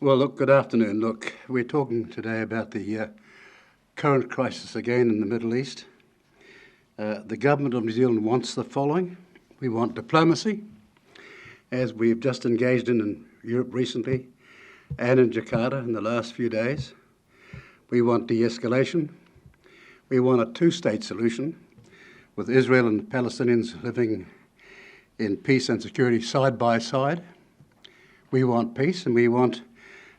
Well, look, good afternoon. Look, we're talking today about the current crisis again in the Middle East. The government of New Zealand wants the following. We want diplomacy, as we've just engaged in Europe recently and in Jakarta in the last few days. We want de-escalation. We want a two-state solution with Israel and Palestinians living in peace and security side by side. We want peace and we want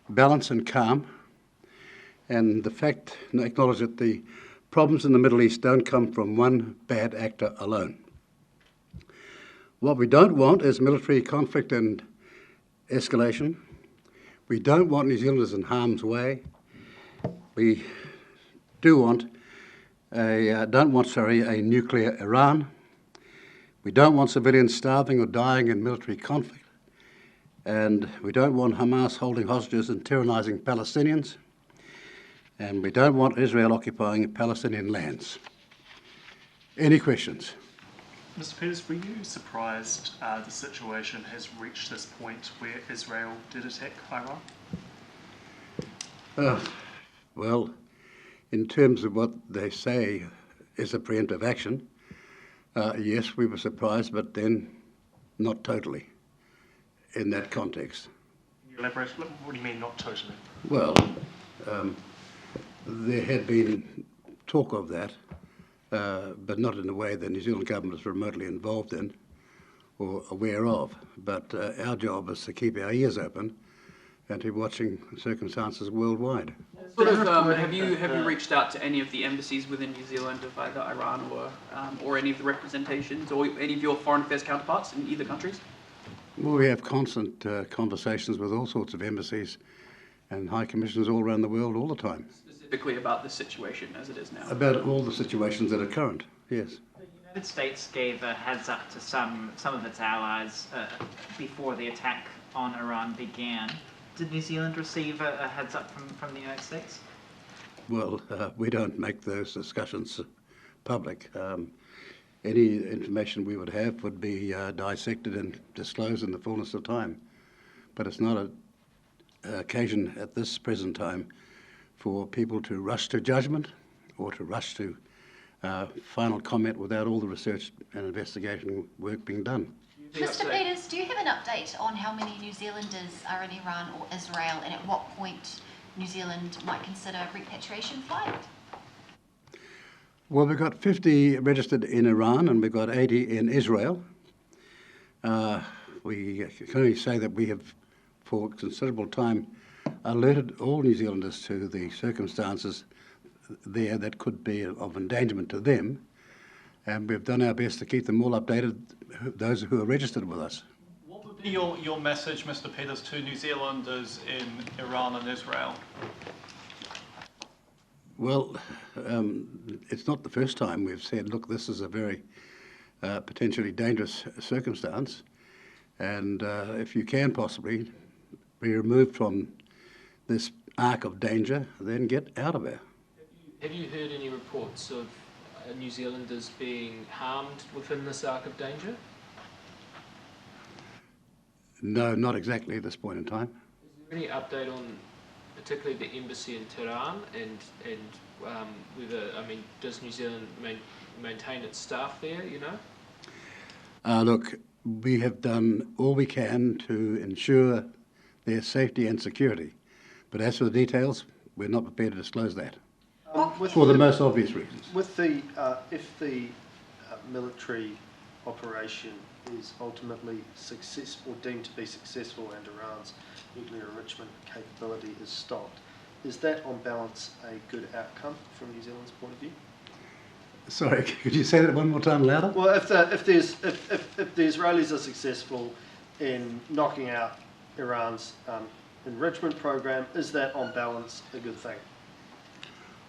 balance and calm, and the fact and acknowledge that the problems in the Middle East don't come from one bad actor alone. What we don't want is military conflict and escalation. We don't want New Zealanders in harm's way. We don't want a nuclear Iran. We don't want civilians starving or dying in military conflict. And we don't want Hamas holding hostages and tyrannising Palestinians. And we don't want Israel occupying Palestinian lands. Any questions? Mr. Peters, were you surprised the situation has reached this point where Israel did attack Iran? Well, in terms of what they say is a preemptive action, yes, we were surprised, but then not totally. In that context. Can you elaborate? What do you mean, not totally? Well, there had been talk of that, but not in a way the New Zealand government is remotely involved in or aware of. But our job is to keep our ears open and to be watching circumstances worldwide. Have you reached out to any of the embassies within New Zealand of either Iran or any of the representations or any of your foreign affairs counterparts in either countries? Well, we have constant conversations with all sorts of embassies and high commissioners all around the world all the time. Specifically about the situation as it is now? About all the situations that are current, yes. The United States gave a heads up to some of its allies before the attack on Iran began. Did New Zealand receive a heads up from the United States? Well, we don't make those discussions public. Any information we would have would be dissected and disclosed in the fullness of time. But it's not an occasion at this present time for people to rush to judgment or to rush to final comment without all the research and investigation work being done. Mr. Peters, do you have an update on how many New Zealanders are in Iran or Israel, and at what point New Zealand might consider a repatriation flight? Well, we've got 50 registered in Iran and we've got 80 in Israel. We can only say that we have, for considerable time, alerted all New Zealanders to the circumstances there that could be of endangerment to them, and we've done our best to keep them all updated, those who are registered with us. What would be your message, Mr. Peters, to New Zealanders in Iran and Israel? Well, it's not the first time we've said, look, this is a very potentially dangerous circumstance, and if you can possibly be removed from this arc of danger, then get out of it. Have you heard any reports of New Zealanders being harmed within this arc of danger? No, not exactly at this point in time. Is there any update on particularly the embassy in Tehran and whether, does New Zealand maintain its staff there, you know? Look, we have done all we can to ensure their safety and security. But as for the details, we're not prepared to disclose that. For the most obvious reasons. With the, if the military operation is ultimately successful, deemed to be successful, and Iran's nuclear enrichment capability is stopped, is that on balance a good outcome from New Zealand's point of view? Sorry, could you say that one more time louder? Well, if the Israelis are successful in knocking out Iran's enrichment program, is that on balance a good thing?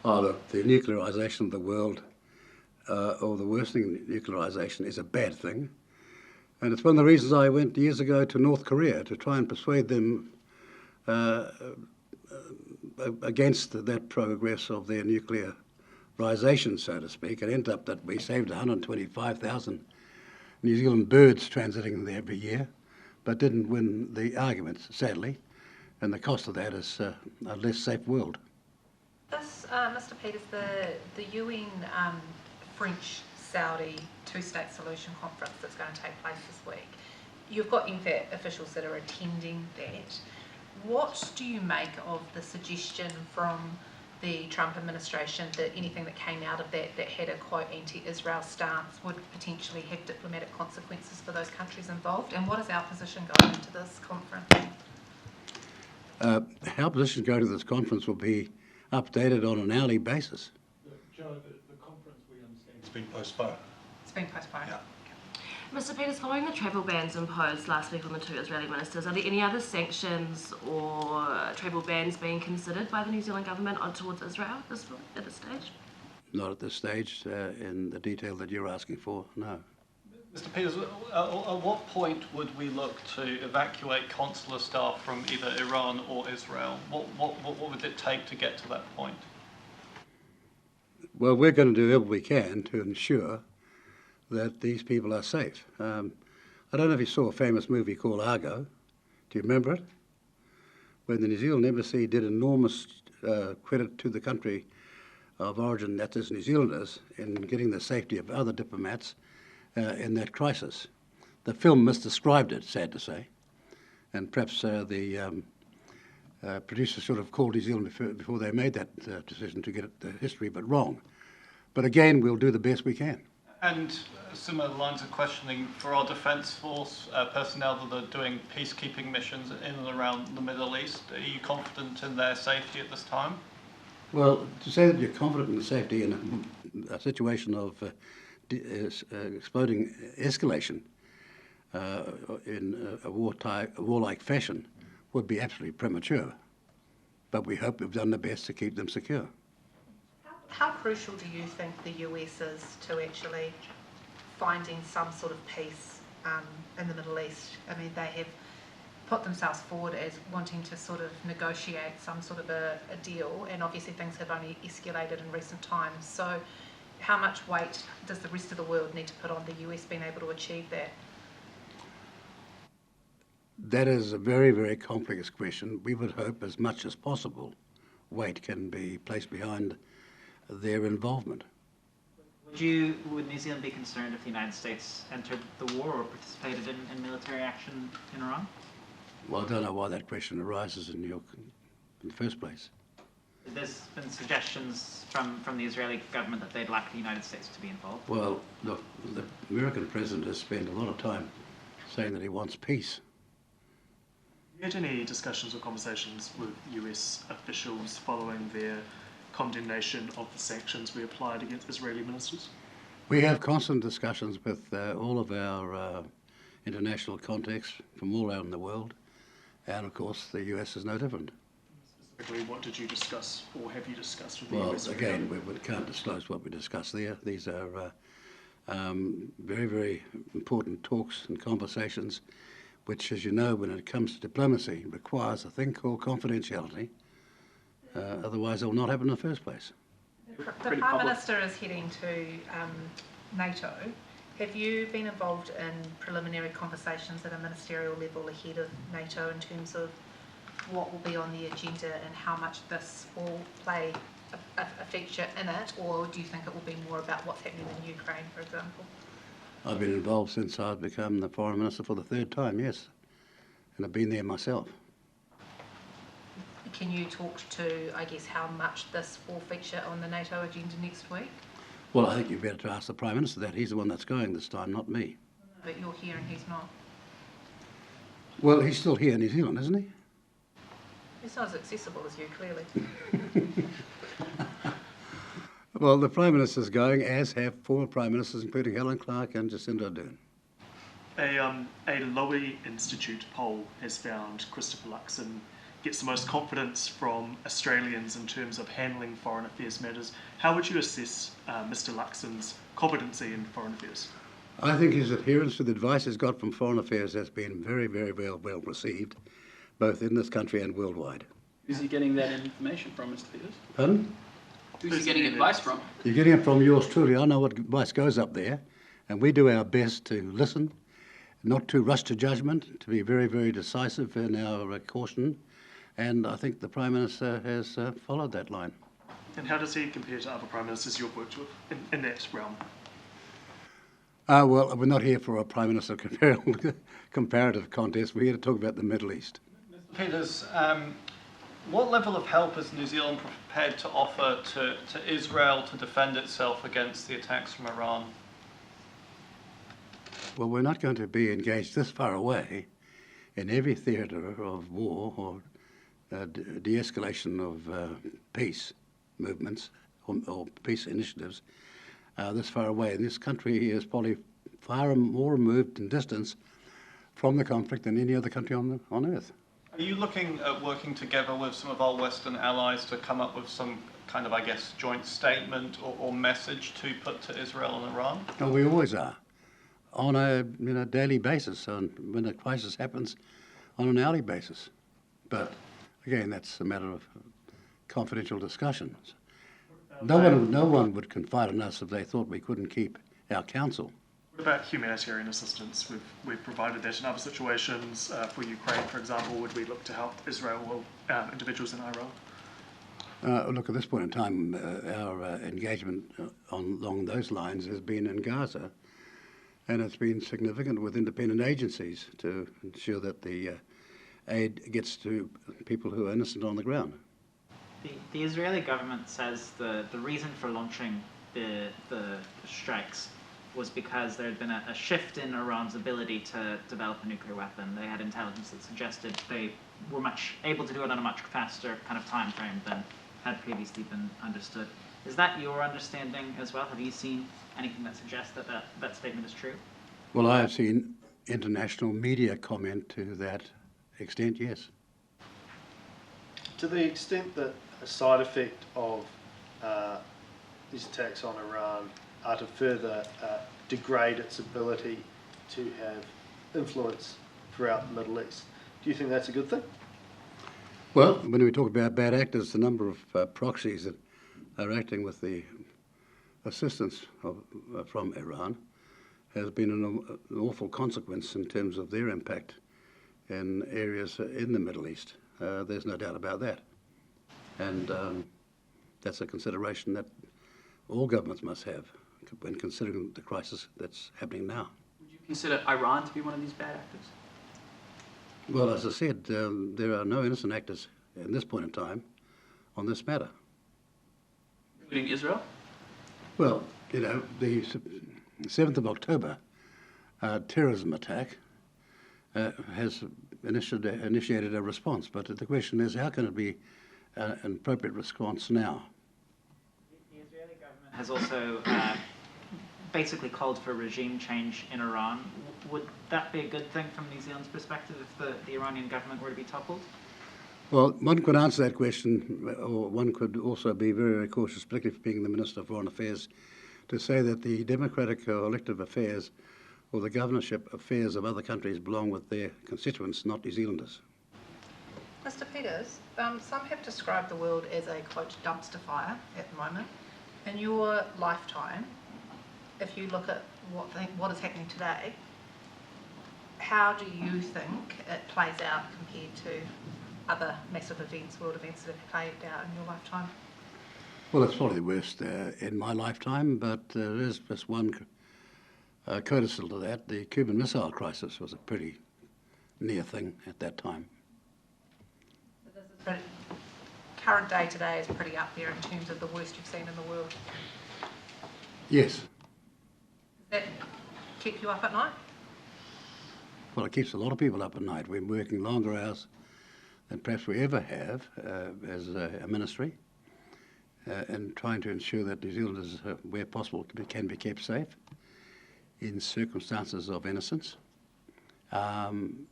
Oh, look, the nuclearisation of the world, or the worsening of nuclearisation, is a bad thing. And it's one of the reasons I went years ago to North Korea to try and persuade them against that progress of their nuclearisation, so to speak. It ended up that we saved 125,000 New Zealand birds transiting there every year, but didn't win the arguments, sadly. and the cost of that is a less safe world. This, Mr. Peters, the UN French-Saudi two-state solution conference that's going to take place this week, you've got INFAT officials that are attending that. What do you make of the suggestion from the Trump administration that anything that came out of that had a quote anti-Israel stance would potentially have diplomatic consequences for those countries involved? And what is our position going into this conference? Our position going to this conference will be updated on an hourly basis. Joe, the conference, we understand, has been postponed. It's been postponed. Yeah. Mr. Peters, following the travel bans imposed last week on the two Israeli ministers, are there any other sanctions or travel bans being considered by the New Zealand government towards Israel at this stage? Not at this stage, in the detail that you're asking for, no. Mr. Peters, at what point would we look to evacuate consular staff from either Iran or Israel? What would it take to get to that point? Well, we're going to do everything we can to ensure that these people are safe. I don't know if you saw a famous movie called Argo. Do you remember it? When the New Zealand Embassy did enormous credit to the country of origin, that is New Zealanders, in getting the safety of other diplomats in that crisis. The film misdescribed it, sad to say, and perhaps the producers should have called New Zealand before they made that decision to get the history, but wrong. But again, we'll do the best we can. And similar lines of questioning for our Defence Force personnel that are doing peacekeeping missions in and around the Middle East. Are you confident in their safety at this time? Well, to say that you're confident in the safety in a situation of exploding escalation in a warlike fashion would be absolutely premature. But we hope we've done the best to keep them secure. How crucial do you think the US is to actually finding some sort of peace in the Middle East? I mean, they have put themselves forward as wanting to sort of negotiate some sort of a deal, and obviously things have only escalated in recent times. So how much weight does the rest of the world need to put on the US being able to achieve that? That is a very, very complex question. We would hope as much as possible weight can be placed behind their involvement. Would New Zealand be concerned if the United States entered the war or participated in military action in Iran? Well, I don't know why that question arises in the first place. There's been suggestions from the Israeli government that they'd like the United States to be involved. Well, look, the American president has spent a lot of time saying that he wants peace. Have you had any discussions or conversations with US officials following their condemnation of the sanctions we applied against Israeli ministers? We have constant discussions with all of our international contacts from all around the world, and of course the US is no different. Specifically, what did you discuss, or have you discussed with the Well, US? again, we can't disclose what we discuss there. These are very, very important talks and conversations, which, as you know, when it comes to diplomacy, requires a thing called confidentiality. Otherwise, it will not happen in the first place. The Prime Minister is heading to NATO. Have you been involved in preliminary conversations at a ministerial level ahead of NATO in terms of what will be on the agenda and how much this will play a feature in it, or do you think it will be more about what's happening in Ukraine, for example? I've been involved since I've become the Foreign Minister for the third time, yes, and I've been there myself. Can you talk to, I guess, how much this will feature on the NATO agenda next week? Well, I think you'd better to ask the Prime Minister that. He's the one that's going this time, not me. But you're here and he's not. Well, he's still here in New Zealand, isn't he? He's not as accessible as you, clearly. Well, the Prime Minister's going, as have former Prime Ministers, including Helen Clark and Jacinda Ardern. A Lowy Institute poll has found Christopher Luxon gets the most confidence from Australians in terms of handling foreign affairs matters. How would you assess Mr. Luxon's competency in foreign affairs? I think his adherence to the advice he's got from Foreign Affairs has been very, very well received, both in this country and worldwide. Who's he getting that information from, Mr. Peters? Pardon? Who's he getting advice from? You're getting it from yours truly. I know what advice goes up there, and we do our best to listen, not to rush to judgment, to be very, very decisive in our caution, and I think the Prime Minister has followed that line. And how does he compare to other Prime Ministers you've worked with in that realm? Well, we're not here for a Prime Minister comparative contest. We're here to talk about the Middle East. Mr. Peters, what level of help is New Zealand prepared to offer to Israel to defend itself against the attacks from Iran? Well, we're not going to be engaged this far away in every theatre of war or de-escalation of peace movements or peace initiatives this far away. And this country is probably far more removed in distance from the conflict than any other country on earth. Are you looking at working together with some of our Western allies to come up with some kind of, I guess, joint statement or message to put to Israel and Iran? Oh, we always are, on a daily basis, when a crisis happens, on an hourly basis. But again, that's a matter of confidential discussions. No one would confide in us if they thought we couldn't keep our counsel. What about humanitarian assistance? We've provided that in other situations. For Ukraine, for example, would we look to help Israel or individuals in Iran? Look, at this point in time, our engagement along those lines has been in Gaza, and it's been significant with independent agencies to ensure that the aid gets to people who are innocent on the ground. The Israeli government says the reason for launching the strikes was because there had been a shift in Iran's ability to develop a nuclear weapon. They had intelligence that suggested they were able to do it on a much faster kind of time frame than had previously been understood. Is that your understanding as well? Have you seen anything that suggests that statement is true? Well, I have seen international media comment to that extent, yes. To the extent that a side effect of these attacks on Iran are to further degrade its ability to have influence throughout the Middle East. Do you think that's a good thing? Well, when we talk about bad actors, the number of proxies that are acting with the assistance from Iran has been an awful consequence in terms of their impact in areas in the Middle East. There's no doubt about that. And that's a consideration that all governments must have when considering the crisis that's happening now. Would you consider Iran to be one of these bad actors? Well, as I said, there are no innocent actors at this point in time on this matter. Including Israel? Well, the 7th of October terrorism attack has initiated a response, but the question is, how can it be an appropriate response now? The Israeli government has also basically called for regime change in Iran. Would that be a good thing from New Zealand's perspective if the Iranian government were to be toppled? Well, one could answer that question, or one could also be very, very cautious, particularly for being the Minister of Foreign Affairs, to say that the democratic or elective affairs or the governorship affairs of other countries belong with their constituents, not New Zealanders. Mr. Peters, some have described the world as a, quote, dumpster fire at the moment. In your lifetime, if you look at what is happening today, how do you think it plays out compared to other massive events, world events that have played out in your lifetime? Well, it's probably the worst in my lifetime, but there is just one codicil to that. The Cuban Missile Crisis was a pretty near thing at that time. Current day today is pretty up there in terms of the worst you've seen in the world. Yes. Does that keep you up at night? Well, it keeps a lot of people up at night. We're working longer hours than perhaps we ever have as a ministry, and trying to ensure that New Zealanders, where possible, can be kept safe in circumstances of innocence. And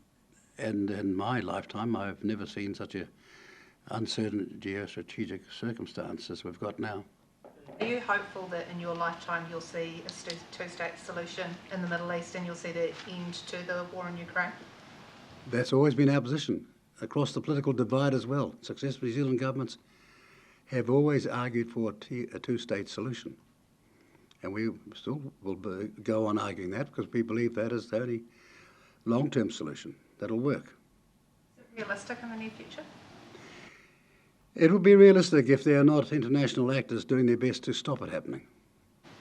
in my lifetime, I've never seen such a uncertain geostrategic circumstance as we've got now. Are you hopeful that in your lifetime you'll see a two-state solution in the Middle East and you'll see the end to the war in Ukraine? That's always been our position, across the political divide as well. Successive New Zealand governments have always argued for a two-state solution. And we still will go on arguing that because we believe that is the only long-term solution that'll work. Is it realistic in the near future? It would be realistic if there are not international actors doing their best to stop it happening.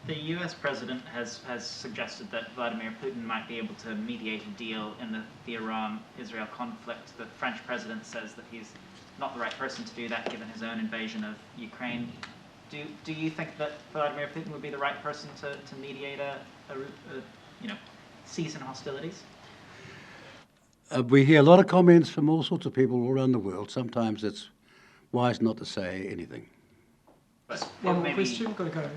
The US president has suggested that Vladimir Putin might be able to mediate a deal in the Iran-Israel conflict. The French president says that he's not the right person to do that given his own invasion of Ukraine. Do you think that Vladimir Putin would be the right person to mediate a cease in hostilities? We hear a lot of comments from all sorts of people all around the world. Sometimes it's wise not to say anything. But One more maybe- question, got to go.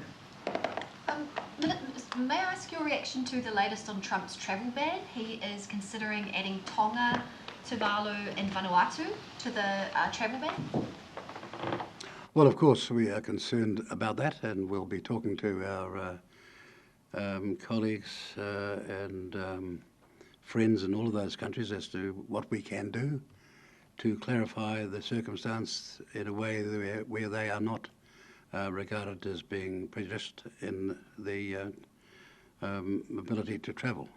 May I ask your reaction to the latest on Trump's travel ban? He is considering adding Tonga, Tuvalu and Vanuatu to the travel ban. Well, of course, we are concerned about that, and we'll be talking to our colleagues and friends in all of those countries as to what we can do to clarify the circumstance in a way where they are not regarded as being prejudiced in the ability to travel.